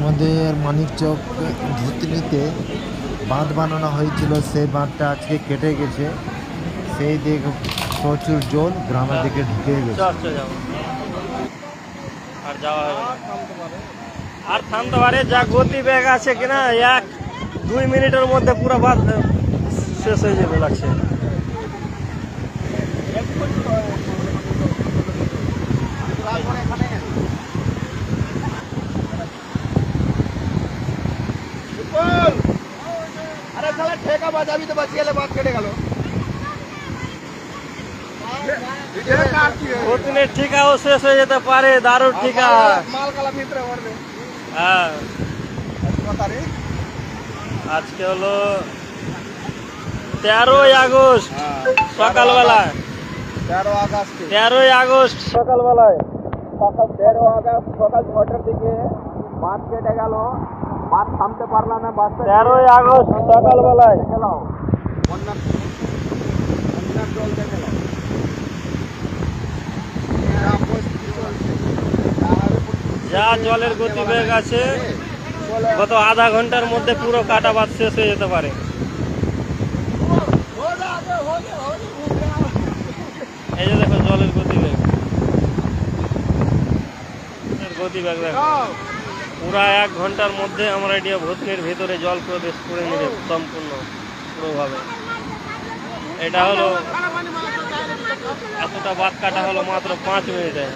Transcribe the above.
আমাদের মানিকচক ধুতনিতে বাঁধ বানানো হয়েছিল, সেই বাঁধটা আজকে কেটে গেছে। সেই দিক প্রচুর জল গ্রামের দিকে ঢুকে গেছে। আর যাওয়া হবে না, আর থামতে পারে। যা গতি বেগ আছে কিনা 1-2 মিনিটের মধ্যে পুরো বাঁধ শেষ হয়ে যাবে লাগছে। আরে শালা ঠেকা বাজাবি তো বাঁচিয়ে গেলে বাদ কেটে গেল। গতিনের ঠিকাও শেষ হয়ে যেতে পারে, দারুণ ঠিকা। মাল কালা ভিতরে ভরবে। হ্যাঁ, কত তারিখ? আজকে হলো 13ই আগস্ট সকালবেলায়। 13 আগস্ট। 13ই আগস্ট সকালবেলায়। সকাল 13 আগস্ট সকাল 6টার দিকে বাঁধ কেটে গেল। বাঁধ থামতে পারলাম না। বাঁধ 13ই আগস্ট সকালবেলায় গেল। বন্যার জল দেখে নাও। যা জলের গতিবেগ আছে, গত আধা ঘন্টার মধ্যে পুরো কাটা বাঁধ শেষ হয়ে যেতে পারে। এই যে দেখো জলের গতিবেগ, গতিবেগ দেখো। পুরা 1 ঘন্টার মধ্যে আমরা এটিয়া ভূতনির ভিতরে জল প্রবেশ করে নেবে সম্পূর্ণ পুরোভাবে। এটা হলো এতটা বাঁধ কাটা হলো মাত্র 5 মিনিটে।